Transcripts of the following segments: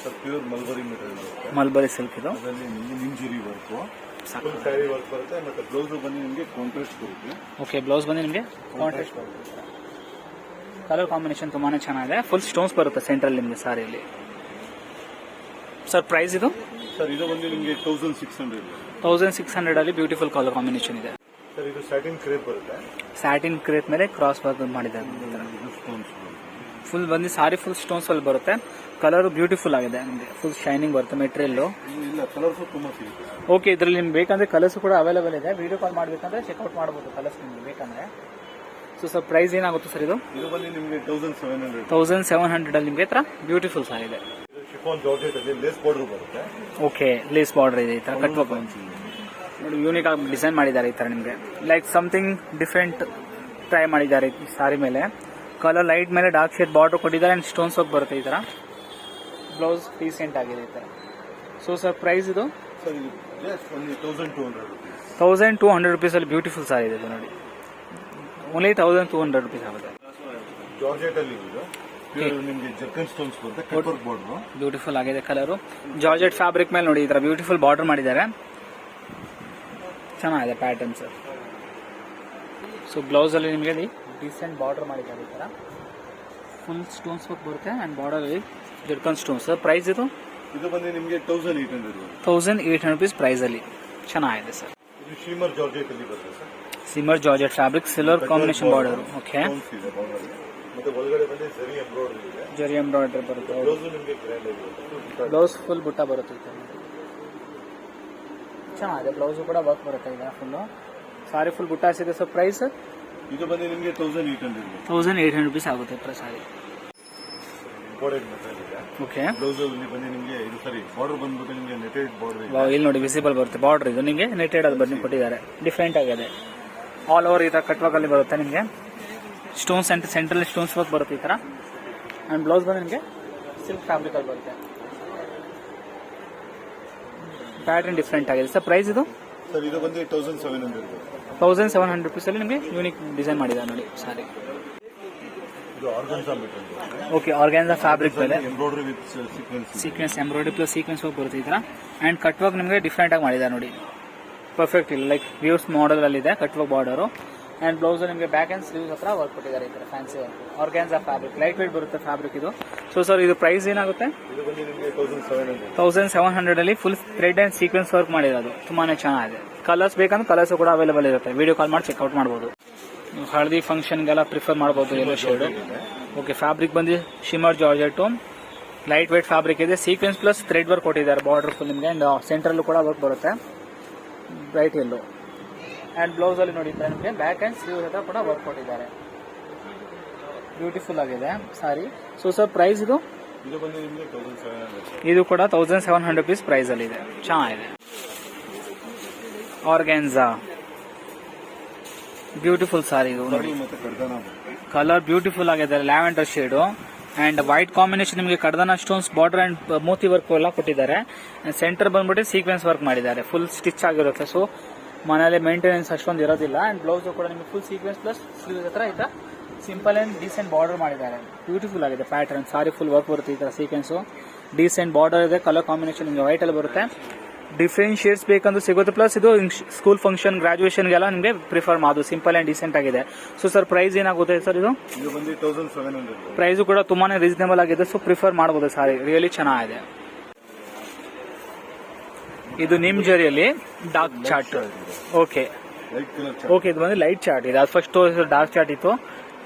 Sir pure mulberry material mulberry silk ಇದು. ಅದರಲ್ಲಿ ನಿಮಗೆ ನಿಂಜುರಿ ವರ್ಕ್, ಫುಲ್ ಸ್ಯಾರಿ ವರ್ಕ್ ಬರುತ್ತೆ. ಮತ್ತೆ ಬ್ಲೌಸ್ ಬಂದು ನಿಮಗೆ ಕಾಂಟ್ರಾಸ್ಟ್ ಬರುತ್ತೆ. ಓಕೆ, ಬ್ಲೌಸ್ ಬಂದು ನಿಮಗೆ ಕಾಂಟ್ರಾಸ್ಟ್ ಬರುತ್ತೆ. ಕಲರ್ ಕಾಂಬಿನೇಷನ್ ತುಂಬಾನೇ ಚೆನ್ನಾಗಿದೆ. ಫುಲ್ ಸ್ಟೋನ್ಸ್ ಬರುತ್ತೆ ಸೆಂಟ್ರಲ್ ನಿಮಗೆ ಸಾರಿಯಲ್ಲಿ. ಸರ್ ಪ್ರೈಸ್ ಇದು? ಸರ್ ಇದು ಬಂದು ನಿಮಗೆ 1600. 1600 ಅಲ್ಲಿ ಬ್ಯೂಟಿಫುಲ್ ಕಲರ್ ಕಾಂಬಿನೇಷನ್ ಇದೆ. ಸರ್ ಇದು ಸ್ಯಾಟಿನ್ ಕ್ರೇಪ್ ಬರುತ್ತೆ. ಸ್ಯಾಟಿನ್ ಕ್ರೇಪ್ ಮೇಲೆ ಕ್ರಾಸ್ ವರ್ಕ್ ಮಾಡಿದ್ದಾರೆ. ಸ್ಟೋನ್ಸ್ ಫುಲ್ ಬಂದು ಸಾರಿ ಫುಲ್ ಸ್ಟೋನ್ಸ್ ಅಲ್ಲಿ ಬರುತ್ತೆ. ಕಲರ್ ಬ್ಯೂಟಿಫುಲ್ ಆಗಿದೆ ನಿಮಗೆ, ಫುಲ್ ಶೈನಿಂಗ್ ಬರುತ್ತೆ ಮೆಟೀರಿಯಲ್. ಇಲ್ಲ ಕಲರ್ಸ್ ತುಂಬಾ ಸಿಗುತ್ತೆ. ಓಕೆ, ಇದರಲ್ಲಿ ನಿಮ್ಗೆ ಬೇಕಂದ್ರೆ ಕಲರ್ಸ್ ಕೂಡ ಅವೈಲೇಬಲ್ ಇದೆ. ವಿಡಿಯೋ ಕಾಲ್ ಮಾಡಬೇಕಂದ್ರೆ ಚೆಕ್ಔಟ್ ಮಾಡಬಹುದು ಕಲರ್ಸ್ ನಿಮ್ಗೆ ಬೇಕಂದ್ರೆ. ಸೊ ಸರ್ ಪ್ರೈಸ್ ಏನಾಗುತ್ತೆ ಸರ್ ಇದು? ಇದು ಬಂದು ನಿಮಗೆ 1700. 1700 ಅಲ್ಲಿ ನಿಮಗೆ ಹತ್ರ ಬ್ಯೂಟಿಫುಲ್ ಸಾರಿ ಇದೆ. ಶಿಫಾನ್ ಜಾರ್ಜೆಟ್ ಅಲ್ಲಿ ಲೇಸ್ ಬಾರ್ಡರ್ ಬರುತ್ತೆ. ಓಕೆ, ಲೇಸ್ ಬಾರ್ಡರ್ ಇದೆ. ಈ ತರ ಕಟ್ಬೇಕು ನೋಡಿ, ಯೂನಿಕ್ ಆಗಿ ಡಿಸೈನ್ ಮಾಡಿದ್ದಾರೆ. ಈ ತರ ನಿಮಗೆ ಲೈಕ್ ಸಮಥಿಂಗ್ ಡಿಫ್ರೆಂಟ್ ಟ್ರೈ ಮಾಡಿದ್ದಾರೆ ಈ ಸಾರಿ ಮೇಲೆ. ಕಲರ್ ಲೈಟ್ ಮೇಲೆ ಡಾರ್ಕ್ ಶೇಡ್ ಬಾರ್ಡರ್ ಕೊಟ್ಟಿದ್ದಾರೆ ಅಂಡ್ ಸ್ಟೋನ್ಸ್ ವರ್ಕ್ ಬರುತ್ತೆ. ಈ ತರ ಬ್ಲೌಸ್ ಡೀಸೆಂಟ್ ಆಗಿದೆ ಈ ತರ. ಸೊ ಸರ್ ಪ್ರೈಸ್ ಇದು? ಸರ್ ಇದು ಜಸ್ಟ್ ಓನ್ಲಿ 1200 rupees. 1200 rupees ಅಲ್ಲಿ ಬ್ಯೂಟಿಫುಲ್ ಸಾರಿ ಇದೆ ನೋಡಿ. ಓನ್ಲಿ 1200 rupees ಆಗುತ್ತೆ. ಜಾರ್ಜೆಟ್ ಅಲ್ಲಿ ಇದು ನಿಮಗೆ ಜರ್ಕನ್ ಸ್ಟೋನ್ಸ್ ಬರುತ್ತೆ. ಕಟ್ ವರ್ಕ್ ಬಾರ್ಡರ್ ಬ್ಯೂಟಿಫುಲ್ ಆಗಿದೆ ಕಲರ್. ಜಾರ್ಜೆಟ್ ಫ್ಯಾಬ್ರಿಕ್ ಮೇಲೆ ನೋಡಿ ಈ ತರ ಬ್ಯೂಟಿಫುಲ್ ಬಾರ್ಡರ್ ಮಾಡಿದ್ದಾರೆ. ಚೆನ್ನಾಗಿದೆ ಪ್ಯಾಟರ್ನ್ ಸರ್. ಸೊ ಬ್ಲೌಸ್ ಅಲ್ಲಿ ನಿಮಗೆ ಡೀಸೆಂಟ್ ಬಾರ್ಡರ್ ಮಾಡಿದ್ದಾರೆ. ಈ ತರ ಫುಲ್ ಸ್ಟೋನ್ಸ್ ವರ್ಕ್ ಬರುತ್ತೆ ಅಂಡ್ ಬಾರ್ಡರ್ ಅಲ್ಲಿ ಜರ್ಕನ್ ಸ್ಟೋನ್ಸ್. ಪ್ರೈಸ್ ಇದು? ಇದು ಬಂದು ನಿಮಗೆ 1800. 1800 rupees ಪ್ರೈಸ್ ಅಲ್ಲಿ ಚೆನ್ನಾಗಿದೆ ಸರ್. ಇದು ಶಿಮರ್ ಜಾರ್ಜೆಟ್ ಅಲ್ಲಿ ಬರುತ್ತೆ sir. Shimmer georgette fabric silver combination border. Okay, ಮತ್ತೆ ಒಳಗಡೆ ಬಂದು ಜರಿ ಎಂಬ್ರಾಯ್ಡರಿ ಇದೆ. ಜರಿ ಎಂಬ್ರಾಯ್ಡರಿ ಬರುತ್ತೆ. ಬ್ಲೌಸ್ ನಿಮಗೆ ಗ್ರ್ಯಾಂಡ್ ಆಗಿದೆ. ಬ್ಲೌಸ್ ಫುಲ್ ಬುಟ್ಟ ಬರುತ್ತೆ. ಚೆನ್ನಾಗಿದೆ. ಬ್ಲೌಸ್ ಕೂಡ ವರ್ಕ್ ಬರುತ್ತೆ ಈಗ ಫುಲ್. ಸಾರಿ ಫುಲ್ ಬುಟ್ಟ ಸಿಗುತ್ತೆ. Sir price? ಇದು ಬಂದು ನಿಮಗೆ 1800. 1800 rupees ಆಗುತ್ತೆ ಪ್ರ ಸಾರಿ. ಇಂಪೋರ್ಟೆಡ್ ಮೆಟೀರಿಯಲ್ ಇದೆ. ಓಕೆ, ಬ್ಲೌಸ್ ಅಲ್ಲಿ ಬಂದು ನಿಮಗೆ ಇದು ಸರಿ ಬಾರ್ಡರ್ ಬಂದ್ಬಿಟ್ಟು ನಿಮಗೆ ನೆಟೆಡ್ ಬಾರ್ಡರ್ ಇದೆ. ಇಲ್ಲಿ ನೋಡಿ ವಿಸಿಬಲ್ ಬರುತ್ತೆ ಬಾರ್ಡರ್. ಇದು ನಿಮಗೆ ನೆಟೆಡ್ ಅದು ಬನ್ನಿ ಕೊಟ್ಟಿದ್ದಾರೆ. ಡಿಫ್ರೆಂಟ್ ಆಗಿದೆ. ಆಲ್ ಓವರ್ ಈ ತರ ಕಟ್ ವರ್ಕ್ ಅಲ್ಲಿ ಬರುತ್ತೆ ನಿಮಗೆ. Stones and central stones work ಬರುತ್ತೆ ಈ ತರ. ಅಂಡ್ ಬ್ಲೌಸ್ ಬಂದು ನಿಮಗೆ ಸಿಲ್ಕ್ ಫ್ಯಾಬ್ರಿಕ್ ಅಲ್ಲಿ ಬರುತ್ತೆ. ಪ್ಯಾಟರ್ನ್ ಡಿಫ್ರೆಂಟ್ ಆಗಿದೆ. ಸರ್ ಪ್ರೈಸ್ ಇದು? ಸರ್ ಇದು ಬಂದು 1700. 1700 rupees ಅಲ್ಲಿ ನಿಮಗೆ ಯೂನಿಕ್ ಡಿಸೈನ್ ಮಾಡಿದ್ದಾರೆ ನೋಡಿ ಸಾರಿ. ಇದು organza material. Okay, organza fabric ಮೇಲೆ embroidery with sequence embroidery plus sequence work ಬರುತ್ತೆ ಈ ತರ. ಅಂಡ್ ಕಟ್ ವರ್ಕ್ ನಿಮಗೆ ಡಿಫ್ರೆಂಟ್ ಆಗಿ ಮಾಡಿದ್ದಾರೆ ನೋಡಿ. ಪರ್ಫೆಕ್ಟ್ ಇಲ್ಲ ಲೈಕ್ ವ್ಯೂಸ್ ಮಾಡೆಲ್ ಅಲ್ಲಿ ಇದೆ cut work border. And blouse ನಿಮಗೆ ಬ್ಯಾಕ್ ಅಂಡ್ ಸ್ಲೀವ್ಸ್ ಹತ್ರ ವರ್ಕ್ ಕೊಟ್ಟಿದ್ದಾರೆ ಈ ತರ fancy work. Organza fabric light weight ಬರುತ್ತೆ ಫ್ಯಾಬ್ರಿಕ್ ಇದು. ಸೊ ಸರ್ ಇದು ಪ್ರೈಸ್ ಏನಾಗುತ್ತೆ? ಇದು ಬಂದು ನಿಮಗೆ 1700. 1700 ಅಲ್ಲಿ full thread and sequence work ಮಾಡಿರೋದು. ತುಂಬಾನೇ ಚೆನ್ನಾಗಿದೆ. ಕಲರ್ಸ್ ಬೇಕಂದ್ರೆ ಕಲರ್ಸ್ ಕೂಡ ಅವೈಲೇಬಲ್ ಇರುತ್ತೆ. ವಿಡಿಯೋ ಕಾಲ್ ಮಾಡಿ ಚೆಕ್ಔಟ್ ಮಾಡಬಹುದು. ಹಳದಿ ಫಂಕ್ಷನ್ಗೆಲ್ಲ ಪ್ರಿಫರ್ ಮಾಡಬಹುದು. ಎಲ್ಲೋ ಶೇಡ್. ಓಕೆ, ಫ್ಯಾಬ್ರಿಕ್ ಬಂದು shimmer georgette light weight fabric ಇದೆ. ಸೀಕ್ವೆನ್ಸ್ ಪ್ಲಸ್ ಥ್ರೆಡ್ ವರ್ಕ್ ಕೊಟ್ಟಿದ್ದಾರೆ ಬಾರ್ಡರ್ ಫುಲ್ ನಿಮಗೆ. ಅಂಡ್ ಸೆಂಟ್ರಲ್ಲೂ ಕೂಡ ವರ್ಕ್ ಬರುತ್ತೆ ಬ್ರೈಟ್ ಎಲ್ಲೋ. ಅಂಡ್ ಬ್ಲೌಸ್ ಅಲ್ಲಿ ನೋಡಿ ನಿಮಗೆ ಬ್ಯಾಕ್ ಅಂಡ್ ಸ್ಲೀವ್ ಹತ್ರ ಕೂಡ ವರ್ಕ್ ಕೊಟ್ಟಿದ್ದಾರೆ. ಬ್ಯೂಟಿಫುಲ್ ಆಗಿದೆ ಸಾರಿ. ಸೊ ಸರ್ ಪ್ರೈಸ್ ಇದು? ಇದು ಬಂದು ನಿಮಗೆ 1700. ಇದು ಕೂಡ 1700 rupees ಪ್ರೈಸ್ ಅಲ್ಲಿ ಇದೆ. ಚೆನ್ನಾಗಿದೆ. ಆರ್ಗಾನ್ಸಾ ಬ್ಯೂಟಿಫುಲ್ ಸಾರಿ ಇದು ನೋಡಿ. ಕಲರ್ ಬ್ಯೂಟಿಫುಲ್ ಆಗಿದೆ. Lavender shade and white combination ನಿಮಗೆ ಕಡದನ ಸ್ಟೋನ್ಸ್ ಬಾರ್ಡರ್ ಅಂಡ್ ಮೋತಿ ವರ್ಕ್ ಎಲ್ಲ ಕೊಟ್ಟಿದ್ದಾರೆ. ಸೆಂಟರ್ ಬಂದ್ಬಿಟ್ಟು ಸೀಕ್ವೆನ್ಸ್ ವರ್ಕ್ ಮಾಡಿದ್ದಾರೆ. ಫುಲ್ ಸ್ಟಿಚ್ ಆಗಿರುತ್ತೆ. ಸೊ ಮನೆಯಲ್ಲಿ ಮೇಂಟೆನೆನ್ಸ್ ಅಷ್ಟೊಂದು ಇರೋದಿಲ್ಲ. ಅಂಡ್ ಬ್ಲೌಸ್ ಕೂಡ ನಿಮಗೆ ಫುಲ್ ಸೀಕ್ವೆನ್ಸ್ ಪ್ಲಸ್ ಸ್ಲೀವ್ಸ್ ಹತ್ರ ಈ ತರ ಸಿಂಪಲ್ ಅಂಡ್ ಡೀಸೆಂಟ್ ಬಾರ್ಡರ್ ಮಾಡಿದ್ದಾರೆ. ಬ್ಯೂಟಿಫುಲ್ ಆಗಿದೆ ಪ್ಯಾಟರ್ನ್. ಸಾರಿ ಫುಲ್ ವರ್ಕ್ ಬರುತ್ತೆ ಈ ತರ. ಸೀಕ್ವೆನ್ಸ್ ಡೀಸೆಂಟ್ ಬಾರ್ಡರ್ ಇದೆ. ಕಲರ್ ಕಾಂಬಿನೇಷನ್ ನಿಮಗೆ ವೈಟ್ ಅಲ್ಲಿ ಬರುತ್ತೆ. ಡಿಫ್ರೆಂಟ್ ಶೇಡ್ಸ್ ಬೇಕಂದ್ರೆ ಸಿಗುತ್ತೆ. ಪ್ಲಸ್ ಇದು ಸ್ಕೂಲ್ ಫಂಕ್ಷನ್ ಗ್ರಾಜುಯೇಷನ್ಗೆಲ್ಲ ನಿಮಗೆ ಪ್ರಿಫರ್ ಮಾಡೋದು. ಸಿಂಪಲ್ ಅಂಡ್ ಡೀಸೆಂಟ್ ಆಗಿದೆ. ಸೊ ಸರ್ ಪ್ರೈಸ್ ಏನಾಗುತ್ತೆ ಸರ್ ಇದು? ಇದು ಬಂದು 1700. ಪ್ರೈಸ್ ಕೂಡ ತುಂಬಾನೇ ರೀಸನೇಬಲ್ ಆಗಿದೆ. ಸೊ ಪ್ರಿಫರ್ ಮಾಡಬಹುದು ಸಾರಿ. ರಿಯಲಿ ಚೆನ್ನಾಗಿದೆ. ಇದು ನಿಮ್ ಜರಿಯಲ್ಲಿ ಡಾರ್ಕ್ ಚಾರ್ಟ್. ಓಕೆ ಓಕೆ, ಇದು ಬಂದು ಲೈಟ್ ಚಾರ್ಟ್ ಇದೆ. ಅದು ಫಸ್ಟ್ ಡಾರ್ಕ್ ಚಾರ್ಟ್ ಇತ್ತು.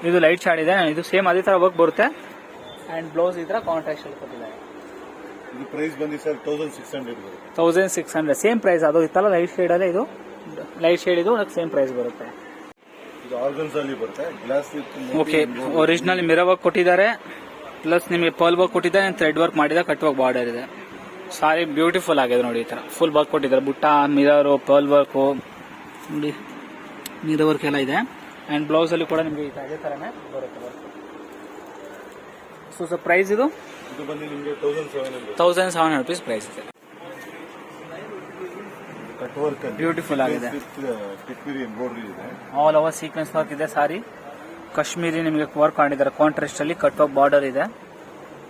ಇದು ಲೈಟ್ ಚಾರ್ಟ್ ಇದೆ. ಇದು ಸೇಮ್ ಅದೇ ತರ ವರ್ಕ್ ಬರುತ್ತೆ. ಅಂಡ್ ಬ್ಲೌಸ್ ಈ ತರ ಕಾಂಟ್ರಾಸ್ಟ್ ಅಲ್ಲಿ ಕೊಟ್ಟಿದ್ದಾರೆ. ಇದು ಪ್ರೈಸ್ ಬಂದು ಸರ್ 1600 ಬರುತ್ತೆ. 1600 ಸೇಮ್ ಪ್ರೈಸ್. ಅದು ಇತ್ತಲ್ಲ ಲೈಟ್ ಶೇಡ್ ಅಲ್ಲೇ ಇದು ಲೈಟ್ ಶೇಡ್. ಇದು ಸೇಮ್ ಪ್ರೈಸ್ ಬರುತ್ತೆ. ಇದು ಆರ್ಗನ್ಸಾ ಅಲ್ಲಿ ಬರುತ್ತೆ. Glass okay, original mirror work ಕೊಟ್ಟಿದ್ದಾರೆ. ಪ್ಲಸ್ ನಿಮಗೆ ಪರ್ಲ್ ವರ್ಕ್ ಕೊಟ್ಟಿದ್ದಾರೆ. ಥ್ರೆಡ್ ವರ್ಕ್ ಮಾಡಿದ ಕಟ್ ವರ್ಕ್ ಬಾರ್ಡರ್ ಇದೆ. ಸಾರಿ ಬ್ಯೂಟಿಫುಲ್ ಆಗಿದೆ ನೋಡಿ. ಈ ತರ ಫುಲ್ ವರ್ಕ್ ಕೊಟ್ಟಿದ್ದಾರೆ. ಬುಟ್ಟ, ಮಿರರ್, ಪರ್ಲ್ ವರ್ಕ್ ನೋಡಿ. ಮಿರರ್ ವರ್ಕ್ ಎಲ್ಲ ಇದೆ. ಅಂಡ್ ಬ್ಲೌಸ್ ಅಲ್ಲಿ ಕೂಡ ನಿಮಗೆ ಅದೇ ತರನೇ ಬರುತ್ತೆ ವರ್ಕ್. ಸೊ ಪ್ರೈಸ್ ಇದು? ಇದು ಬಂದು ನಿಮಗೆ 1700. 1700 rupees ಪ್ರೈಸ್ ಇದೆ. ಕಟ್ ವರ್ಕ್ ಬ್ಯೂಟಿಫುಲ್ ಆಗಿದೆ. ಎಂಬ್ರಾಯ್ಡರಿ ಇದೆ. ಆಲ್ ಓವರ್ ಸೀಕ್ವೆನ್ಸ್ ವರ್ಕ್ ಇದೆ. ಸಾರಿ ಕಾಶ್ಮೀರಿ ನಿಮಗೆ ವರ್ಕ್ ಮಾಡಿದ್ದಾರೆ. ಕಾಂಟ್ರಾಸ್ಟ್ ಅಲ್ಲಿ ಕಟ್ ವರ್ಕ್ ಬಾರ್ಡರ್ ಇದೆ.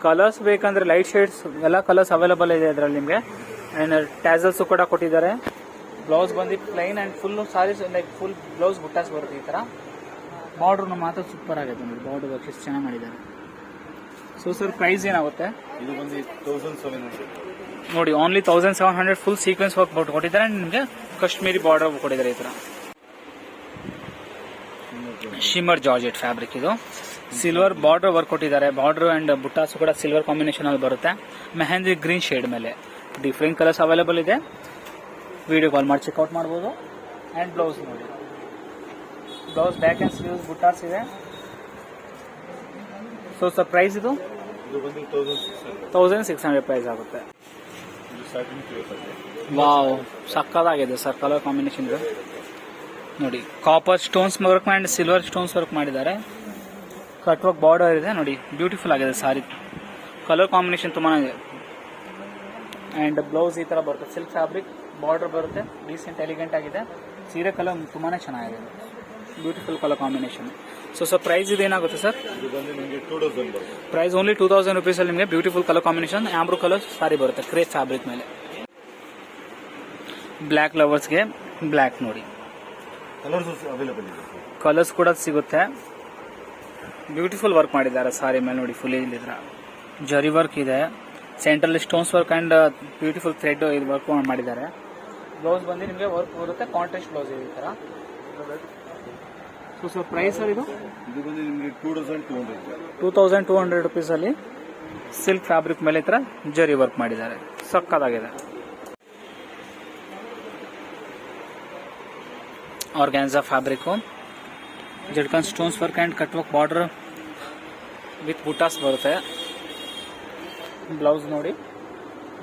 ಕಲರ್ಸ್ ಬೇಕಂದ್ರೆ ಲೈಟ್ ಶೇಡ್ಸ್ ಎಲ್ಲ ಕಲರ್ಸ್ ಅವೈಲೇಬಲ್ ಇದೆ ಇದರಲ್ಲಿ ನಿಮಗೆ. ಆ್ಯಂಡ್ ಟ್ಯಾಸಲ್ಸ್ ಕೂಡ ಕೊಟ್ಟಿದ್ದಾರೆ. ಬ್ಲೌಸ್ ಬಂದು plain and full saris like full blouse buttas ಬರುತ್ತೆ ಈ ಥರ. ಬಾರ್ಡ್ರು ಮಾತ್ರ ಸೂಪರ್ ಆಗಿದೆ ನೋಡಿ, ಬಾರ್ಡರ್ ವರ್ಕ್ ಎಷ್ಟು ಚೆನ್ನಾಗಿ ಮಾಡಿದ್ದಾರೆ. ಸೊ ಸರ್ ಪ್ರೈಸ್ ಏನಾಗುತ್ತೆ? ಇದು ಬಂದು 1700 ನೋಡಿ, ಓನ್ಲಿ 1700 ಫುಲ್ ಸೀಕ್ವೆನ್ಸ್ ವರ್ಕ್ ಕೊಟ್ಟಿದ್ದಾರೆ. ನಿಮಗೆ ಕಾಶ್ಮೀರಿ ಬಾರ್ಡರ್ ಕೊಟ್ಟಿದ್ದಾರೆ ಈ ಥರ. ಶಿಮ್ಮರ್ ಜಾರ್ಜೆಟ್ ಫ್ಯಾಬ್ರಿಕ್ ಇದು. ಸಿಲ್ವರ್ ಬಾರ್ಡರ್ ವರ್ಕ್ ಕೊಟ್ಟಿದ್ದಾರೆ. ಬಾರ್ಡರ್ ಅಂಡ್ ಬುಟ್ಟಾಸ್ ಕೂಡ ಸಿಲ್ವರ್ ಕಾಂಬಿನೇಷನ್ ಅಲ್ಲಿ ಬರುತ್ತೆ. ಮೆಹಂದಿ ಗ್ರೀನ್ ಶೇಡ್ ಮೇಲೆ ಡಿಫ್ರೆಂಟ್ ಕಲರ್ಸ್ ಅವೈಲೇಬಲ್ ಇದೆ. ವಿಡಿಯೋ ಕಾಲ್ ಮಾಡಿ ಚೆಕ್ಔಟ್ ಮಾಡ್ಬೋದು. ಅಂಡ್ ಬ್ಲೌಸ್ ನೋಡಿ, ಬ್ಲೌಸ್ ಬ್ಯಾಕ್ ಅಂಡ್ ಸ್ಲೀವ್ಸ್ ಬುಟ್ಟಾಸ್ ಇದೆ. ಸೊ ಸರ್ ಪ್ರೈಸ್ ಇದು ಬಂದು 1600 ಪ್ರೈಸ್ ಆಗುತ್ತೆ. ಇದು ಸ್ಟಾರ್ಟಿಂಗ್ ವಾವ್, ಸಕ್ಕದಾಗಿದೆ ಸರ್ ಕಲರ್ ಕಾಂಬಿನೇಷನ್ ಇದು ನೋಡಿ. Copper stones work and silver stones work ಮಾಡಿದ್ದಾರೆ. ಕಟ್ ವರ್ಕ್ ಬಾರ್ಡರ್ ಇದೆ ನೋಡಿ, ಬ್ಯೂಟಿಫುಲ್ ಆಗಿದೆ ಸಾರಿ. ಕಲರ್ ಕಾಂಬಿನೇಷನ್ ತುಂಬಾ ಇದೆ. ಅಂಡ್ ಬ್ಲೌಸ್ ಈ ತರ ಬರುತ್ತೆ, ಸಿಲ್ಕ್ ಫ್ಯಾಬ್ರಿಕ್ ಬಾರ್ಡರ್ ಬರುತ್ತೆ, ಡೀಸೆಂಟ್ ಎಲಿಗೆಂಟ್ ಆಗಿದೆ. ಸೀರೆ ಕಲರ್ ತುಂಬಾನೇ ಚೆನ್ನಾಗಿದೆ, beautiful colour combination. So sir price ಇದು ಏನಾಗುತ್ತೆ ಸರ್? ಇದು ಬಂದು ನಿಮಗೆ 2000 ಬರುತ್ತೆ. ಪ್ರೈಸ್ ಓನ್ಲಿ 2000 rupees ಅಲ್ಲಿ ನಿಮಗೆ ಬ್ಯೂಟಿಫುಲ್ ಕಲರ್ ಕಾಂಬಿನೇಷನ್ ಆಂಬ್ರೂ ಕಲರ್ ಸಾರಿ ಬರುತ್ತೆ, ಕ್ರೇಪ್ ಫ್ಯಾಬ್ರಿಕ್ ಮೇಲೆ. ಬ್ಲ್ಯಾಕ್ ಲವರ್ಸ್ಗೆ ಬ್ಲ್ಯಾಕ್ ನೋಡಿ, ಕಲರ್ಸ್ ಅವೈಲೇಬಲ್ ಇದೆ. ಕಲರ್ಸ್ ಕೂಡ ಸಿಗುತ್ತೆ. ಬ್ಯೂಟಿಫುಲ್ ವರ್ಕ್ ಮಾಡಿದ್ದಾರೆ ಸಾರಿ ಮೇಲೆ ನೋಡಿ, ಫುಲ್ ಇಲ್ಲಿದ್ರ ಜರಿ ವರ್ಕ್ ಇದೆ. Central stones work and beautiful thread ಇದು ವರ್ಕ್ ಮಾಡಿದ್ದಾರೆ. ಬ್ಲೌಸ್ ಬಂದು ನಿಮಗೆ ವರ್ಕ್ ಬರುತ್ತೆ, ಕಾಂಟ್ರಾಸ್ಟ್ ಬ್ಲೌಸ್ ಇದೆ ಈ ತರ. ಸೊ ಸರ್ ಪ್ರೈಸ್ ಸರ್ ಇದು ಬಂದು ನಿಮಗೆ 2200 2200 rupees ಅಲ್ಲಿ ಸಿಲ್ಕ್ ಫ್ಯಾಬ್ರಿಕ್ ಮೇಲೆ ಈ ತರ ಜರಿ ವರ್ಕ್ ಮಾಡಿದ್ದಾರೆ, ಸಕ್ಕದಾಗಿದೆ. ಆರ್ಗ್ಯಾನ್ಸಾ ಫ್ಯಾಬ್ರಿಕ್, ಜಡ್ಕನ್ stones work and cut work border with buttas ಬರುತ್ತೆ. ಬ್ಲೌಸ್ ನೋಡಿ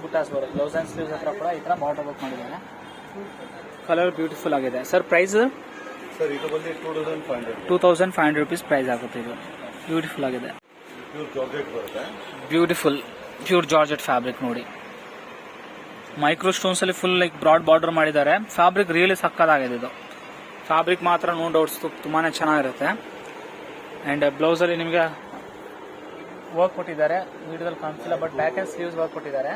ಬುಟಾಸ್ ಬರುತ್ತೆ, ಬ್ಲೌಸ್ ಅಂಡ್ ಸ್ಲೀವ್ಸ್ ಹತ್ರ ಕೂಡ ಈ ತರ ಬಾರ್ಡರ್ ವರ್ಕ್ ಮಾಡಿದ್ದಾರೆ. ಕಲರ್ ಬ್ಯೂಟಿಫುಲ್ ಆಗಿದೆ. ಸರ್ ಪ್ರೈಸ್ ಸರ್ ಇದು ಬಂದು 2500 rupees ಪ್ರೈಸ್ ಆಗುತ್ತೆ. ಇದು ಬ್ಯೂಟಿಫುಲ್ ಆಗಿದೆ, ಪ್ಯೂರ್ ಜಾರ್ಜೆಟ್ ಬರುತ್ತೆ. ಬ್ಯೂಟಿಫುಲ್ ಪ್ಯೂರ್ ಜಾರ್ಜೆಟ್ ಫ್ಯಾಬ್ರಿಕ್ ನೋಡಿ. ಮೈಕ್ರೋ ಸ್ಟೋನ್ಸ್ ಅಲ್ಲಿ ಫುಲ್ ಲೈಕ್ ಬ್ರಾಡ್ ಬಾರ್ಡರ್ ಮಾಡಿದ್ದಾರೆ. ಫ್ಯಾಬ್ರಿಕ್ ರಿಯಲಿ ಸಕ್ಕದಾಗಿದೆ. ಇದು ಫ್ಯಾಬ್ರಿಕ್ ಮಾತ್ರ ನೋ ಡೌಟ್ಸ್ ತುಂಬಾನೇ ಚೆನ್ನಾಗಿರುತ್ತೆ. ಅಂಡ್ ಬ್ಲೌಸ್ ಅಲ್ಲಿ ನಿಮಗೆ ವರ್ಕ್ ಕೊಟ್ಟಿದ್ದಾರೆ, ವಿಡಿಯೋದಲ್ಲಿ ಕಾಣಿಸಿಲ್ಲ but back and sleeves work ಕೊಟ್ಟಿದ್ದಾರೆ.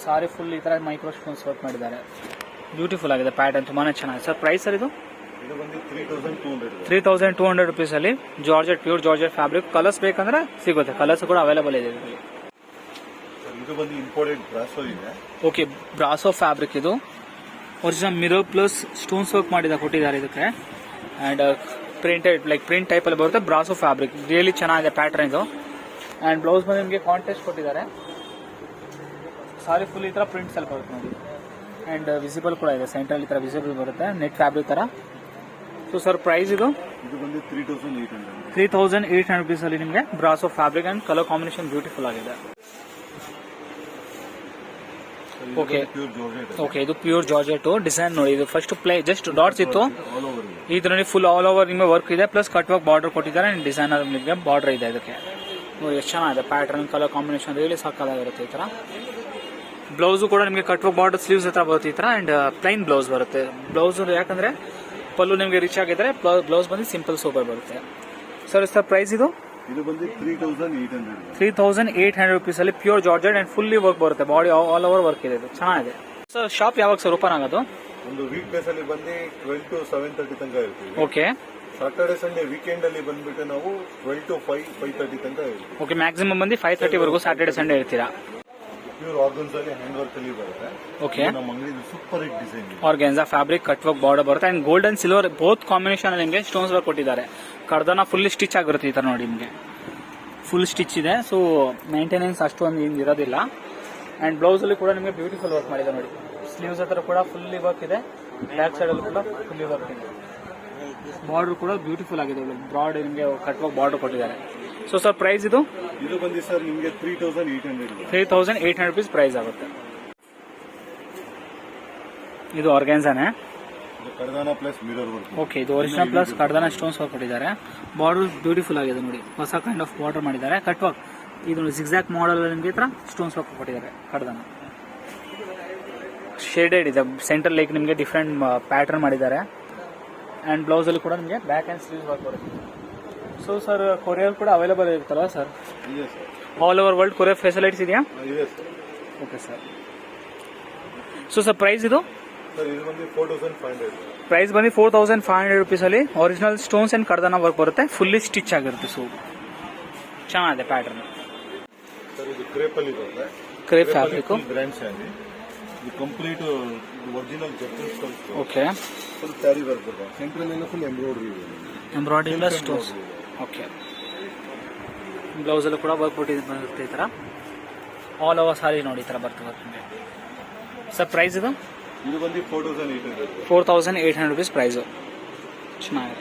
ಸಾರಿ ಫುಲ್ ಈ ತರ ಮೈಕ್ರೋ ಸ್ಟೋನ್ಸ್ ವರ್ಕ್ ಮಾಡಿದ್ದಾರೆ, ಬ್ಯೂಟಿಫುಲ್ ಆಗಿದೆ. ಪ್ಯಾಟರ್ನ್ ತುಂಬಾನೇ ಚೆನ್ನಾಗಿದೆ. ಸರ್ ಪ್ರೈಸ್ ಸರ್ ಇದು ಬಂದು 3200 3200 rupees ಅಲ್ಲಿ georgette pure georgette fabric. Colours ಬೇಕಂದ್ರೆ ಸಿಗುತ್ತೆ, ಕಲರ್ಸ್ ಕೂಡ ಅವೈಲೇಬಲ್ ಇದೆ ಇದರಲ್ಲಿ. ಇದು ಬಂದು ಇಂಪೋರ್ಟೆಡ್ ಬ್ರಾಸೋ ಇದೆ. ಓಕೆ, ಬ್ರಾಸೋ ಫ್ಯಾಬ್ರಿಕ್ ಇದು original mirror plus stones work ಕೊಟ್ಟಿದ್ದಾರೆ ಇದಕ್ಕೆ. And printed like print type ಅಲ್ಲಿ ಬರುತ್ತೆ. ಬ್ರಾಸೋ ಫ್ಯಾಬ್ರಿಕ್ ರಿಯಲಿ ಚೆನ್ನಾಗಿದೆ ಪ್ಯಾಟರ್ನ್ ಇದು. ಅಂಡ್ ಬ್ಲೌಸ್ ಬಂದು ನಿಮಗೆ ಕಾಂಟ್ರಾಸ್ಟ್ ಕೊಟ್ಟಿದ್ದಾರೆ. ಸಾರಿ ಫುಲ್ ಈ ತರ ಪ್ರಿಂಟ್ಸ್ ಅಲ್ಲಿ ಬರುತ್ತೆ ನೋಡಿ. ಅಂಡ್ ವಿಸಿಬಲ್ ಕೂಡ ಇದೆ, ಸೆಂಟ್ರಲ್ ಈ ತರ ವಿಸಿಬಲ್ ಬರುತ್ತೆ, ನೆಟ್ ಫ್ಯಾಬ್ರಿಕ್ ತರ. ಸೊ ಸರ್ ಪ್ರೈಸ್ ಇದು ಬಂದು 3800 rupees ಅಲ್ಲಿ ನಿಮಗೆ brasso fabric and colour combination beautiful ಆಗಿದೆ. ಓಕೆ ಓಕೆ, ಇದು ಪ್ಯೂರ್ ಜಾರ್ಜೆಟ್ ಡಿಸೈನ್ ನೋಡಿ. ಇದು ಫಸ್ಟ್ ಪ್ಲೇ ಜಸ್ಟ್ ಡಾಟ್ಸ್ ಇತ್ತು, ಇದರಲ್ಲಿ ಫುಲ್ ಆಲ್ ಓವರ್ ನಿಮಗೆ ವರ್ಕ್ ಇದೆ, ಪ್ಲಸ್ ಕಟ್ ವರ್ಕ್ ಬಾರ್ಡರ್ ಕೊಟ್ಟಿದ್ದಾರೆ. ಅಂಡ್ ಡಿಸೈನರ್ ನಿಮಗೆ ಬಾರ್ಡರ್ ಇದೆ ಇದಕ್ಕೆ ನೋಡಿ, ಎಷ್ಟು ಚೆನ್ನಾಗಿದೆ ಪ್ಯಾಟರ್ನ್ ಕಲರ್ ಕಾಂಬಿನೇಷನ್ ರಿಯಲಿ ಸಾಕಾಗಿರುತ್ತೆ ಈ ತರ. ಬ್ಲೌಸ್ ಕೂಡ ನಿಮಗೆ ಕಟ್ ವರ್ಕ್ ಬಾರ್ಡರ್ ಸ್ಲೀವ್ಸ್ ಹತ್ರ ಬರುತ್ತೆ ಈ ತರ. ಅಂಡ್ ಪ್ಲೈನ್ ಬ್ಲೌಸ್ ಬರುತ್ತೆ. ಬ್ಲೌಸ್ ಯಾಕಂದ್ರೆ ಪಲ್ಲು ನಿಮಗೆ ರಿಚ್ ಆಗಿದ್ರೆ ಬ್ಲೌಸ್ ಬಂದು ಸಿಂಪಲ್ ಸೂಪರ್ ಬರುತ್ತೆ. ಸರ್ ಸರ್ ಪ್ರೈಸ್ ಇದು ಬಂದು 3800 rupees ಅಲ್ಲಿ pure georgette and fully work ಬರುತ್ತೆ, ಬಾಡಿ ಆಲ್ ಓವರ್ ವರ್ಕ್ ಇದೆ. ಇದು ಚೆನ್ನಾಗಿದೆ. ಸರ್ ಶಾಪ್ ಯಾವಾಗ ಸರ್ ಓಪನ್ ಆಗೋದು? ಒಂದು ವೀಕ್ ಡೇಸ್ ಅಲ್ಲಿ ಬಂದು 12 to 7:30 ತನಕ ಇರ್ತೀವಿ. ಓಕೆ, ಸಾಟರ್ಡೆ ಸಂಡೇ ವೀಕೆಂಡ್ ಅಲ್ಲಿ ಬಂದ್ಬಿಟ್ಟು ನಾವು 12 to 5:30 ತನಕ ಇರ್ತೀವಿ. ಓಕೆ, ಮ್ಯಾಕ್ಸಿಮಮ್ ಬಂದು 5:30 ವರೆಗೂ ಸ್ಯಾಟರ್ಡೆ ಸಂಡೇ ಇರ್ತೀರಾ. ಪ್ಯೂರ್ ಆರ್ಗನ್ಸ್ ಅಲ್ಲಿ ಹ್ಯಾಂಡ್ ವರ್ಕ್ ಅಲ್ಲಿ ಬರುತ್ತೆ. ಓಕೆ, ನಮ್ಮ ಅಂಗಡಿ super hit design organza fabric cut work border ಬರುತ್ತೆ. And gold and silver both combination ಅಲ್ಲಿ ನಿಮಗೆ ಸ್ಟೋನ್ಸ್ ವರ್ಕ್ ಕೊಟ್ಟಿದ್ದಾರೆ. ಕರ್ದನ ಫುಲ್ ಸ್ಟಿಚ್ ಆಗಿರುತ್ತೆ ಈ ತರ ನೋಡಿ, ನಿಮಗೆ ಫುಲ್ ಸ್ಟಿಚ್ ಇದೆ. ಸೊ ಮೇಂಟೆನೆನ್ಸ್ ಅಷ್ಟೊಂದು ಇರೋದಿಲ್ಲ. ಅಂಡ್ ಬ್ಲೌಸ್ ಅಲ್ಲಿ ಕೂಡ ನಿಮಗೆ ಬ್ಯೂಟಿಫುಲ್ ವರ್ಕ್ ಮಾಡಿದೆ ನೋಡಿ. ಸ್ಲೀವ್ಸ್ ಹತ್ರ ಕೂಡ ಫುಲ್ಲಿ ವರ್ಕ್ ಇದೆ, ಬ್ಯಾಕ್ ಸೈಡ್ ಅಲ್ಲಿ ಕೂಡ ಫುಲ್ಲಿ ವರ್ಕ್ ಇದೆ. ಬಾರ್ಡರ್ ಕೂಡ ಬ್ಯೂಟಿಫುಲ್ ಆಗಿದೆ, ಬ್ರಾಡ್ ನಿಮಗೆ ಕಟ್ ವರ್ಕ್ ಬಾರ್ಡರ್ ಕೊಟ್ಟಿದ್ದಾರೆ. ಸೊ ಸರ್ ಪ್ರೈಸ್ ಇದು ಬಂದು ಸರ್ ನಿಮಗೆ 3800 3800 rupees ಪ್ರೈಸ್ ಆಗುತ್ತೆ. ಇದು ಆರ್ಗ್ಯಾನ್ಸಾನೇ. ಕರ್ದಾನ ಪ್ಲಸ್ ಮಿರರ್ ವರ್ಕ್. ಓಕೆ, ಇದು ಒರಿಜಿನಲ್ ಪ್ಲಸ್ ಕರ್ದಾನ ಸ್ಟೋನ್ಸ್ ವರ್ಕ್ ಕೊಟ್ಟಿದ್ದಾರೆ. ಬಾರ್ಡರ್ ಬ್ಯೂಟಿಫುಲ್ ಆಗಿದೆ ನೋಡಿ, ಹೊಸ ಕೈಂಡ್ ಆಫ್ ಬಾರ್ಡರ್ ಮಾಡಿದ್ದಾರೆ. ಕಟ್ ವರ್ಕ್ ಇದು ಜಿಗ್ಜಾಕ್ ಮಾಡಲ್ ನಿಮಗೆ ಹತ್ರ ಸ್ಟೋನ್ಸ್ ವರ್ಕ್ ಕೊಟ್ಟಿದ್ದಾರೆ. ಕರ್ದಾನ ಶೇಡೆಡ್ ಇದೆ, ಸೆಂಟರ್ ಲೈಕ್ ನಿಮಗೆ ಡಿಫ್ರೆಂಟ್ ಪ್ಯಾಟರ್ನ್ ಮಾಡಿದ್ದಾರೆ. ಅಂಡ್ ಬ್ಲೌಸ್ ಅಲ್ಲಿ ಕೂಡ ನಿಮಗೆ ಬ್ಯಾಕ್ ಅಂಡ್ ಸ್ಲೀವ್ಸ್ ವರ್ಕ್ ಬರುತ್ತೆ. ಸೊ ಸರ್ ಕೊರಿಯರ್ ಕೂಡ ಅವೈಲೇಬಲ್ ಇರುತ್ತಲ್ಲ ಸರ್? ಇದೆ sir. All over world courier facilities ಇದೆಯಾ? ಇದೆ sir. Okay sir. So sir price ಇದು? ಸರ್ ಇದು ಬಂದು 4500. ಪ್ರೈಸ್ ಬಂದು 4500 ರುಪೀಸಲ್ಲಿ ಒರಿಜಿನಲ್ ಸ್ಟೋನ್ಸ್ ಆ್ಯಂಡ್ ಕಡ್ದಾನ ವರ್ಕ್ ಬರುತ್ತೆ, ಫುಲ್ಲಿ ಸ್ಟಿಚ್ ಆಗಿರುತ್ತೆ. ಸೊ ಚೆನ್ನಾಗಿದೆ ಪ್ಯಾಟರ್ನ್. ಸರ್ ಇದು ಕ್ರೇಪಲ್ಲಿ ಬರುತ್ತೆ. Crepe fabric grand sandy. ಇದು complete original zircon stones. Okay. Full sari work ಬರುತ್ತೆ. ಸೆಂಟ್ರಲ್ ಎಲ್ಲ ಫುಲ್ ಎಂಬ್ರಾಯ್ಡರಿ ಇದೆ. Embroidery plus stones. ಓಕೆ. ಬ್ಲೌಸಲ್ಲೂ ಕೂಡ ವರ್ಕ್ ಬರುತ್ತೆ ಈ ಥರ. ಆಲ್ ಓವರ್ ಸಾರಿ ನೋಡಿ ಈ ಥರ ಬರ್ತದೆ ನಿಮಗೆ. ಸರ್ ಪ್ರೈಸ್ ಇದು? ಇದು ಬಂದು 4800. 4800 ರುಪೀಸ್ ಪ್ರೈಸು. ಚೆನ್ನಾಗಿದೆ.